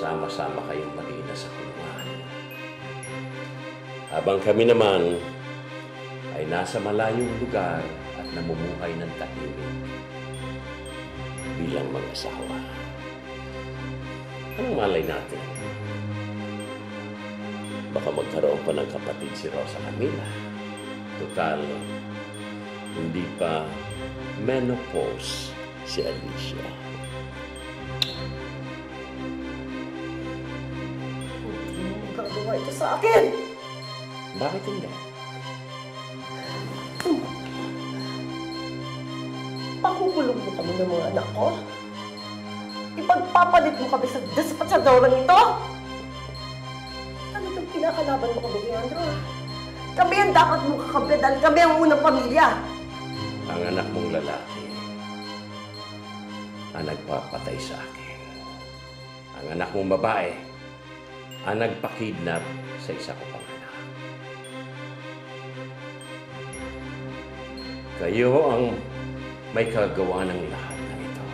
sama-sama kayong mag-ina sa kulungan. Habang kami naman ay nasa malayong lugar at namumuhay ng tahimik bilang mag-asawa. Anong malay natin? Baka magkaroon pa ng kapatid si Rosa Camila. Total, hindi pa menopause si Alicia. Hindi mo magagawa ito sa akin! Bakit hindi? Pakukulong mo kami ng mga anak ko? Ipagpapalit mo kami sa despatsadorang ito? Ano itong kinakalaban mo kami, Leandro? Kami ang dapat mong kakampi dahil kami ang unang pamilya. Ang anak mong lalaki ang nagpapatay sa akin. Ang anak mong babae ang nagpakidnap sa isa ko pang anak. Kayo ang may kagawa ng lahat na ito.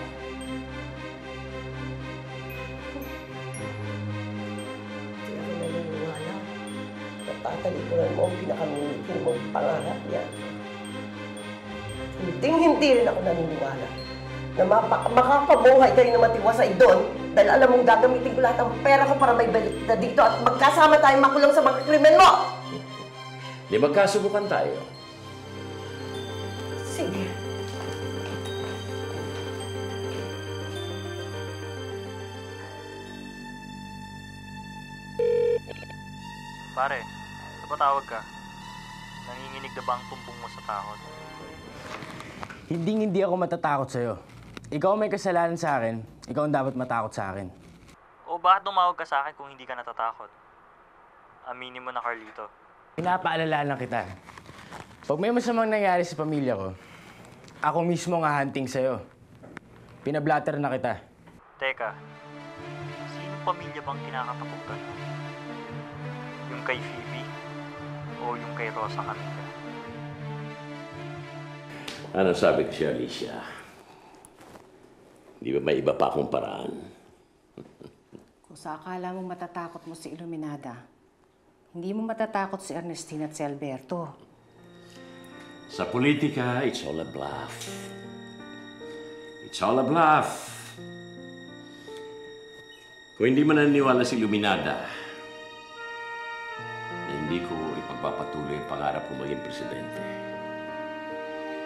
Hindi ako naniniwala. Natatalikuran mo ang pinakamingin mong pangarap niya. Hindi rin ako naniniwala na makapabuhay kayo na matiwasay doon dahil alam mong gagamitin ko lahat ng pera ko para may balik na dito at magkasama tayong makulong sa mga krimen mo! Di magkasubukan tayo. Sige. Pare, napatawag ka. Nanginginig na ba ang tumbong mo sa takot? Hindi ako matatakot sa'yo. Ikaw may kasalanan sa akin, ikaw ang dapat matakot sa akin. O bakit tumawag ka sa akin kung hindi ka natatakot? Aminin mo na, Carlito. Pinapaalala lang kita. Pag may masamang nangyari sa pamilya ko, ako mismo ang hahanting sa'yo. Pinablatter na kita. Teka, sino pamilya bang kinakatakot ka? Yung kay Phoebe o yung kay Rosa Camila? Ano sabi ko si Alicia? Di ba may iba pa akong paraan? Kung sa akala mo matatakot mo si Iluminada, hindi mo matatakot si Ernestina at si Alberto. Sa politika, it's all a bluff. It's all a bluff. Kung hindi man naniniwala si Iluminada na hindi ko ipagpapatuloy ang pangarap ko maging presidente,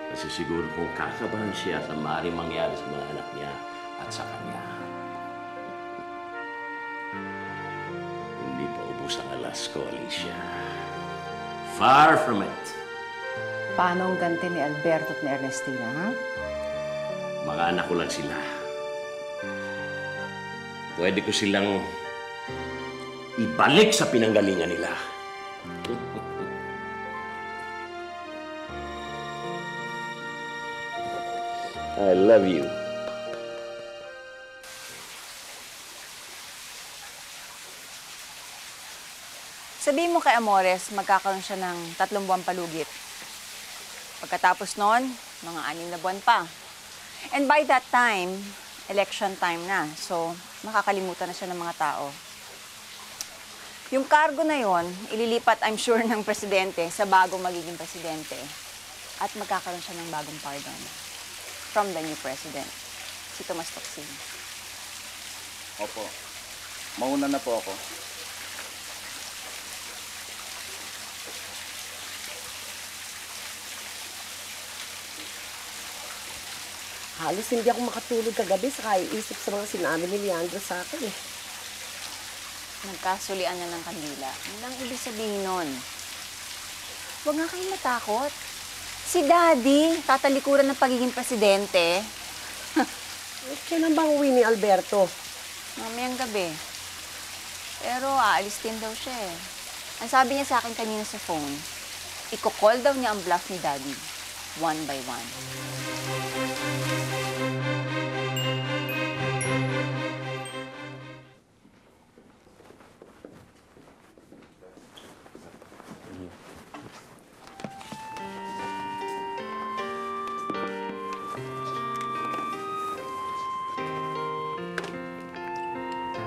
kasi siguro kung kakabahan siya sa maaaring mangyari sa mga anak niya at sa kanya. Hindi pa ubos ang alas ko, Alicia. Far from it. Paano ang ganti ni Alberto at ni Ernestina, ha? Mga anak ko lang sila. Pwede ko silang ibalik sa pinanggalingan nila. I love you. Sabihin mo kay Amores, magkakaroon siya ng 3 buwang palugit. Pagkatapos nun, mga 6 na buwan pa. And by that time, election time na. So, makakalimutan na siya ng mga tao. Yung cargo na yon, ililipat, I'm sure, ng presidente sa bagong magiging presidente. At magkakaroon siya ng bagong pardon from the new president, si Tomas Tocsin. Opo. Mauna na po ako. Halos hindi ako makatulog kagabi sa kaiisip sa mga sinabi ni Leandro sa akin eh. Nagkasulian na ng kandila. Ano lang ibig sabihin nun? Huwag nga kayong matakot. Si Daddy, tatalikuran ng pagiging presidente. Kailan bang uwi ni Alberto? Mamayang gabi. Pero aalis din daw siya eh. Ang sabi niya sa akin kanina sa phone, iko-call daw niya ang bluff ni Daddy, one by one.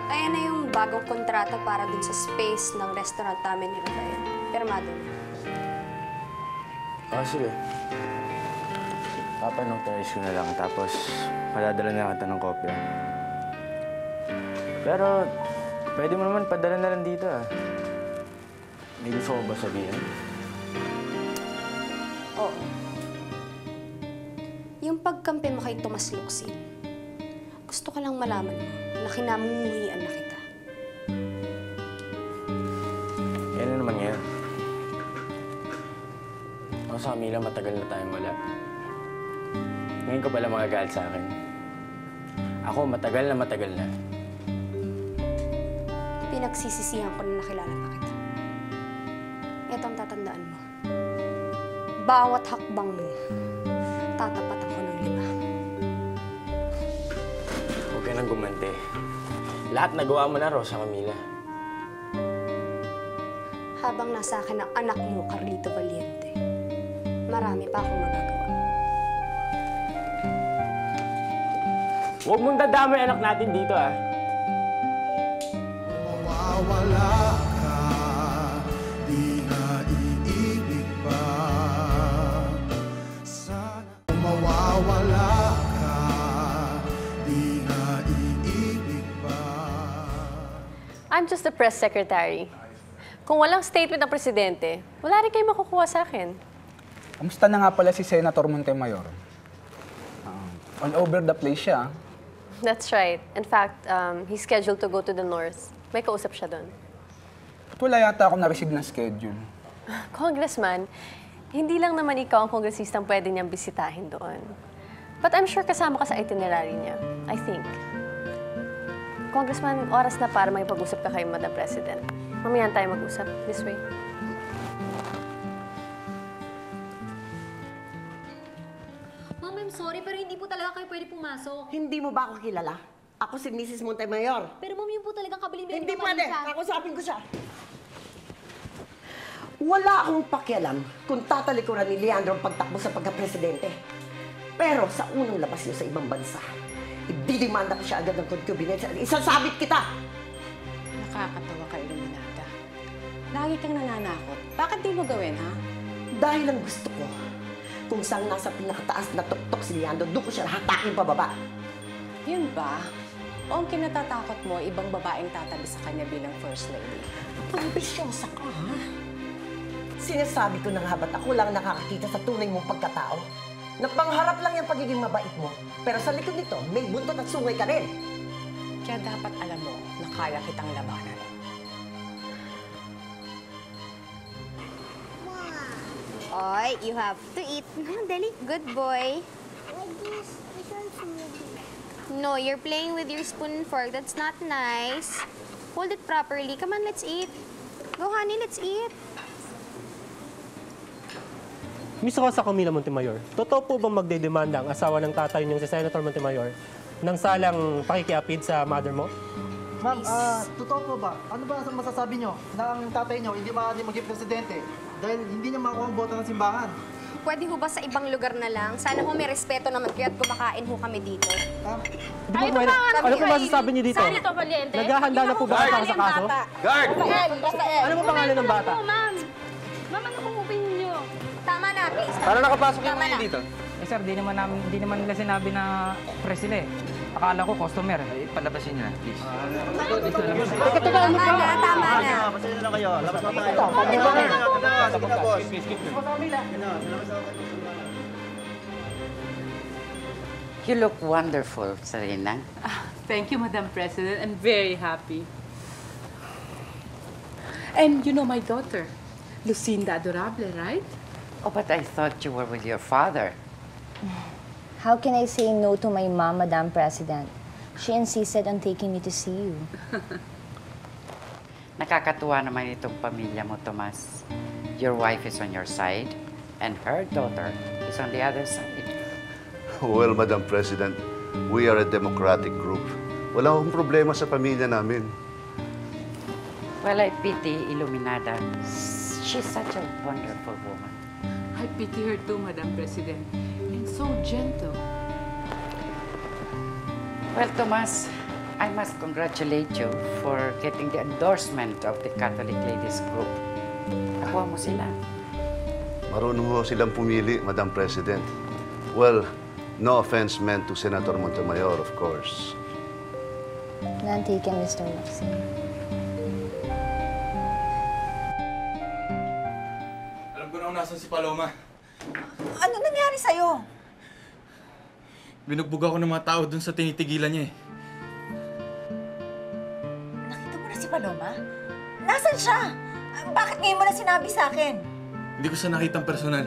Ay, Ayan na yung bagong kontrata para dun sa space ng restaurant namin ni Rafael. Pirmado na. Sige. Papanotorize ko na lang, tapos padadala na kita ng kopya. Pero, pwede mo naman padala na lang dito, ah. May gusto ko ba sabihin? Oo. Yung pagkampi mo kay Tomas Locsin, gusto ko lang malaman mo na kinamumuhian na kita. Yan na naman yan. Ako sa Camila, matagal na tayong wala. Ngayon ko pala magagalit sa akin. Ako, matagal na. Pinagsisisihan ko na nakilala pa kita. Ito ang tatandaan mo. Bawat hakbang mo, tatapatan ko ng 5. Huwag ka nang gumante. Lahat nagawa mo na, Rosa Camila. Habang nasa akin ang anak mo, Carlito Valiente, marami pa akong magagawa. Huwag mong dadamay anak natin dito, ah. Mawawala ka, di na iibig pa. Sana mawawala ka, di na iibig pa. I'm just the press secretary. Kung walang statement ng presidente, wala rin kayo makukuha sa akin. Kamusta na nga pala si Senator Montemayor? All over the place siya. That's right. In fact, he's scheduled to go to the north. May kausap siya doon. At wala yata ako na-receive na schedule. Congressman, hindi lang naman ikaw ang kongresistang pwede niyang bisitahin doon. But I'm sure kasama ka sa itinerary niya. I think. Congressman, oras na para may pag-usap ka kay Madam President. Mamaya tayo mag-usap. This way. Ma'am, I'm sorry, pero hindi po talaga kayo pwede pumasok. Hindi mo ba ako kilala? Ako si Mrs. Montemayor. Pero ma'am, yun po talagang kabilin-bilin Hindi ni pwede. Marisa. Kakusapin ko siya. Wala akong pakialam kung tatalikuran ni Leandro ang pagtakbo sa pagka-presidente. Pero sa unang labas niyo sa ibang bansa, ididimanda ko siya agad ng concubinage at isasabit kita! Nakakatawa ka, Iluminada. Lagi kang nananakot. Bakit di mo gawin, ha? Dahil ang gusto ko, kung saan nasa pinakataas na tuktok si Leandro, doon ko siya hatakin pababa. Yun ba? O ang kinatatakot mo, ibang babaeng tatabi sa kanya bilang First Lady? Ambisyosa ka, ha? Sinasabi ko na nga ba't ako lang nakakakita sa tunay mong pagkatao? Na pangharap lang yung pagiging mabait mo, pero sa likod nito, may buntot at sungay ka rin. Kaya dapat alam mo na kaya kitang labanan. Oy, you have to eat. Dali, good boy. No, you're playing with your spoon and fork. That's not nice. Hold it properly. Come on, let's eat. Go, honey, let's eat. Miss Rosa Camila Montemayor, totoo po bang magdedemanda ang asawa ng tatay niyong si Senator Montemayor ng salang pakikiapid sa mother mo? Ma'am, totoo po ba? Ano ba masasabi niyo na ang tatay niyo hindi maaari maging presidente dahil hindi niya makuha ang boto ng simbahan? Pwede ho ba sa ibang lugar na lang? Sana ho may respeto naman kayo at kumakain ho kami dito. Ano po masasabi niyo dito? Naghahanda na po ba kayo para sa kaso? Guard! Ano po pangalan ng bata? Ma'am, ano pong opinion niyo? Tama na, please. Paano nakapasok yung mga dito? Sir, di naman nila sinabi na press sila eh. Akala ko customer. Ay, palabasin niyo na, please. Tama na, tama na. Pasensya na kayo. Labas na tayo. Sige na, boss. You look wonderful, Serena. Thank you, Madam President. I'm very happy. And you know my daughter, Lucinda Adorable, right? Oh, but I thought you were with your father. How can I say no to my mom, Madam President? She insisted on taking me to see you. Nakakatuwa naman itong pamilya mo, Tomas. Your wife is on your side, and her daughter is on the other side. Well, Madam President, we are a democratic group. Wala akong problema sa pamilya namin. Well, I pity Iluminada. She's such a wonderful woman. I pity her too, Madam President. And so gentle. Well, Tomas, I must congratulate you for getting the endorsement of the Catholic Ladies Group. Nakuha mo sila. Marunong ho silang pumili, Madam President. Well, no offense meant to Senator Montemayor, of course. None taken, Mr. Locsin. Alam ko na kung nasan si Paloma. Ano nangyari sa'yo? Binugbog ako ng mga tao dun sa tinitigilan niya eh. Nakita mo na si Paloma? Nasaan siya? Bakit ngayon mo na sinabi sa akin? Hindi ko siya nakitang personal.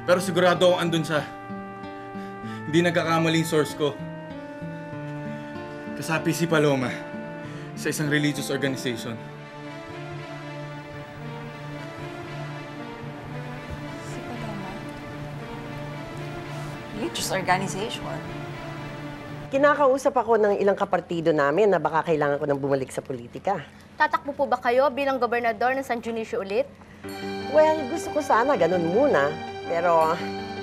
Pero sigurado akong andun siya. Hindi nagkakamaling source ko. Kasapi si Paloma sa isang religious organization. Si Paloma? Religious organization? Kinakausap ako ng ilang kapartido namin na baka kailangan ko nang bumalik sa politika. Tatakbo po ba kayo bilang gobernador ng San Dionisio ulit? Well, gusto ko sana ganun muna, pero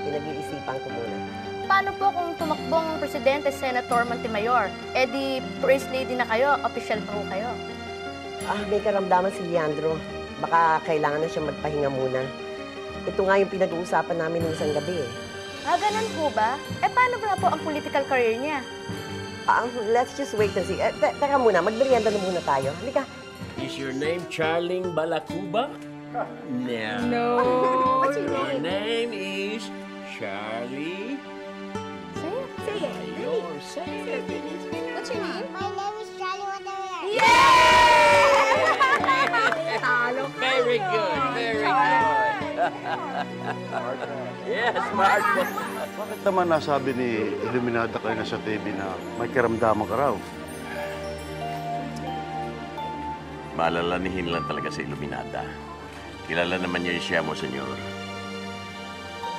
pinag-iisipan ko muna. Paano po kung tumakbong presidente Senator Montemayor? Eh di First Lady na kayo, official pa po kayo. May karamdaman si Leandro. Baka kailangan na siya magpahinga muna. Ito nga yung pinag-uusapan namin ng isang gabi eh. Ganun po ba? Eh paano ba po ang political career niya? Let's just wait and see. Teka muna, magmerienda na muna tayo. Halika. Is your name Charling Balacuba? No. No. What's your Your name? name is Charlie. Say it. Say it. Say it. What's your name? My name is Charlie Waterway. Yay! Talo ka. Very good. Very good. Yes, smart. Bakit naman nasabi ni Iluminada kayo na sa TV na may karamdaman ka raw? Malalanihin lang talaga sa Iluminada. Kilala naman niyo yung siya mo, senyor.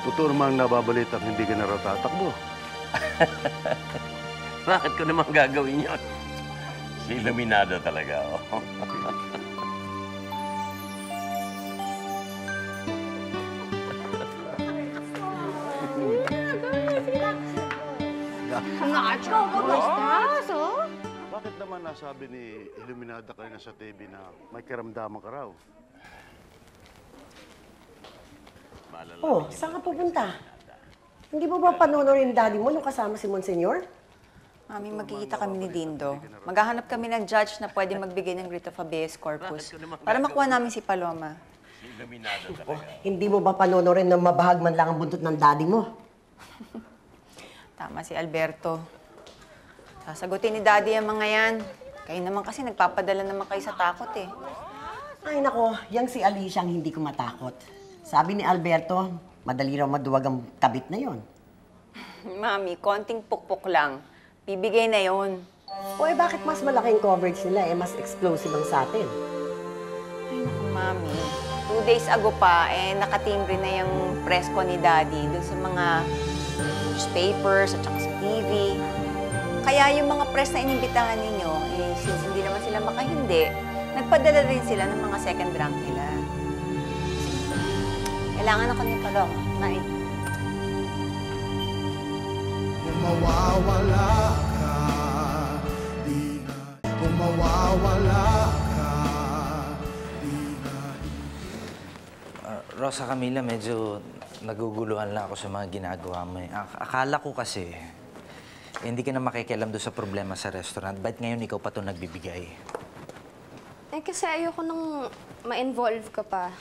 Totoo namang nababalitang hindi ka na raw tatakbo. Bakit ko naman gagawin yun? Si Iluminado talaga, oh. Nacho, kamusta? Bakit naman nasabi ni Iluminada kayo na sa TV na may karamdaman ka raw? Oh, saan ka pupunta? Hindi mo ba panonorin daddy mo nung kasama si Monsignor? Mami, magkikita kami ni Dindo. Maghahanap kami ng judge na pwede magbigay ng writ of habeas corpus para makuha namin si Paloma. Hindi mo ba panonorin na mabahag man lang ang buntot ng daddy mo? Tama si Alberto. Sasagutin ni Daddy ang mga yan. Kayo naman kasi nagpapadala naman kayo sa takot eh. Ay nako, yang si Alicia ang hindi ko matakot. Sabi ni Alberto, madali raw maduwag ang kabit na yon. Mami, konting pukpok lang. Bibigay na yon. O bakit mas malaking coverage nila mas explosive ang sa atin? Ay naku, Mami. 2 days ago pa, nakatimbre na yung press ko ni Daddy dun sa mga newspapers at saka sa TV. Kaya yung mga press na inimbitahan ninyo, since hindi naman sila makahindi, nagpadala rin sila ng mga second rank nila. Kailangan ako ni Paloma. Nain. Kung mawawala ka, di na. Kung mawawala ka, di na. Rosa Camila, medyo naguguluhan lang ako sa mga ginagawa mo. Akala ko kasi, hindi ka na makikialam doon sa problema sa restaurant. Ba't ngayon ikaw pa ito nagbibigay? Eh kasi ayoko nang ma-involve ka pa.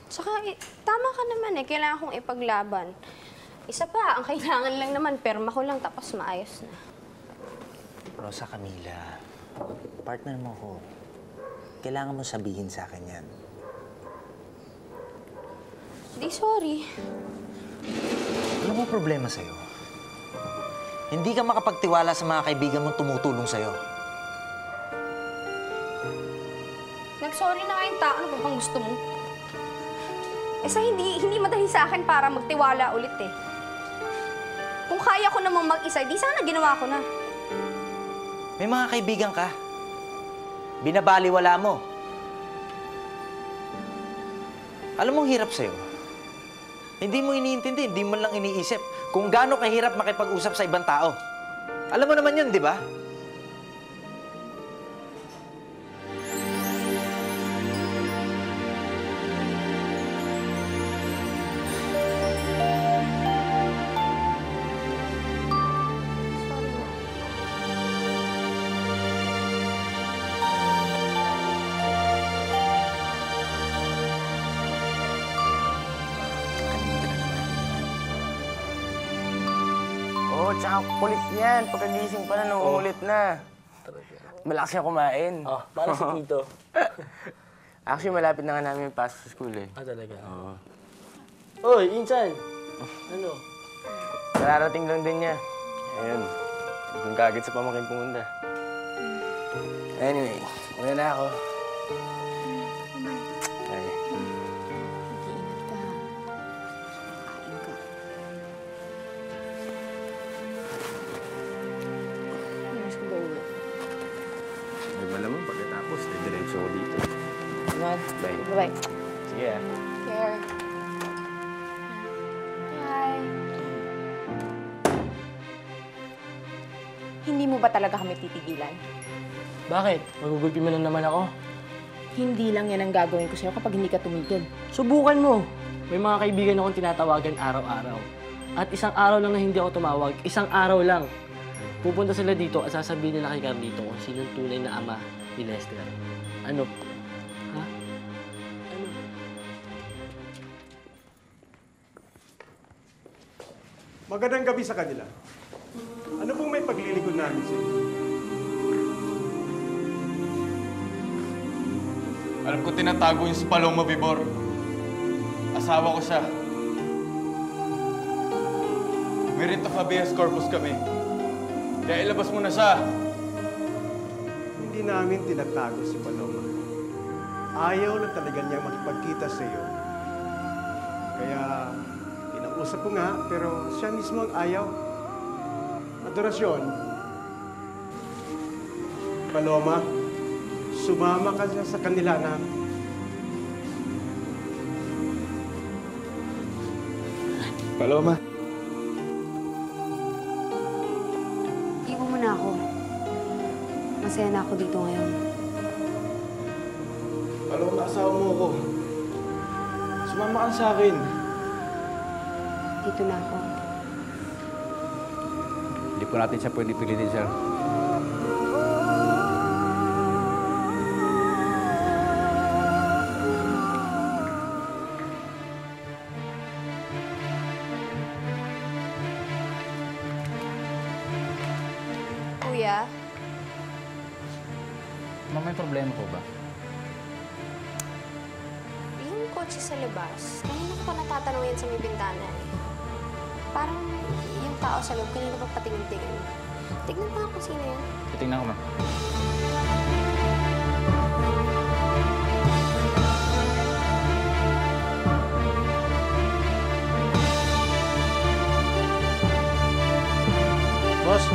Tsaka tama ka naman kailangan kong ipaglaban. Isa pa, ang kailangan lang naman, perma ko lang tapos maayos na. Rosa Camila, partner mo ko. Kailangan mo sabihin sa akin yan. Di sorry. Ano mo problema sa'yo? Hindi ka makapagtiwala sa mga kaibigan mong tumutulong sa'yo. Nag-sorry na kayong tao. Ano ba bang gusto mo? Hindi madali sa akin para magtiwala ulit eh. Kung kaya ko namang mag-isa, di sana ginawa ko na. May mga kaibigan ka. Binabaliwala mo. Alam mong hirap sa'yo. Hindi mo iniintindi, hindi mo lang iniisip kung gaano kahirap makipag-usap sa ibang tao. Alam mo naman yun, di ba? tsaka kulit niyan. Pagkagising pa na, nangungulit na. Malakas siya kumain. Oh, para si Tito. Actually, malapit na nga namin yung pasok sa school eh. Ah, talaga? Oo. Oy, Insan! Ano? Nararating lang din niya. Ayun. Doon kagad sa pamangkin pumunta. Anyway, una na ako. Ay. Mag-iingat ka. Kain ka. Miss ko ba uwi? May malamang pagkatapos, diretso ko dito. Bye. Bye-bye. Sige ah. Care. Bye. Hindi mo ba talaga kami titigilan? Bakit? Magugulpi mo na naman ako. Hindi lang yan ang gagawin ko sa'yo kapag hindi ka tumigil. Subukan mo. May mga kaibigan akong tinatawagan araw-araw. At isang araw lang na hindi ako tumawag, isang araw lang. Pupunta sila dito at sasabihin nila kay Carlito kung sinong tunay na ama ni Lester. Ano? Ha? Ano? Magandang gabi sa kanila. Ano pong may paglilikod namin sa inyo? Alam ko tinatago yung si Paloma Vibor. Asawa ko siya. May writ of habeas corpus kami. Kaya ilabas mo na siya. Hindi namin tinatago si Paloma. Ayaw lang talaga niyang makipagkita sa iyo. Kaya, inausap ko nga, pero siya mismo ang ayaw. Adorasyon, Paloma, sumama ka sa kanila na. Paloma. Iwan mo na ako. Masaya na ako dito ngayon. Paloma, asawa mo ako. Sumama ka sa akin. Dito na ako. Hindi po natin siya pwede pilitin, sir. Kuya, Ma'am, may problema po ba? yung kotse sa labas, kanina ko pa natatanong yan sa may bintana eh. Parang yung tao sa loob, kanina pa patingin-tingin. Tignan pa kung sino yan. Titingnan ko, ma'am. Boss,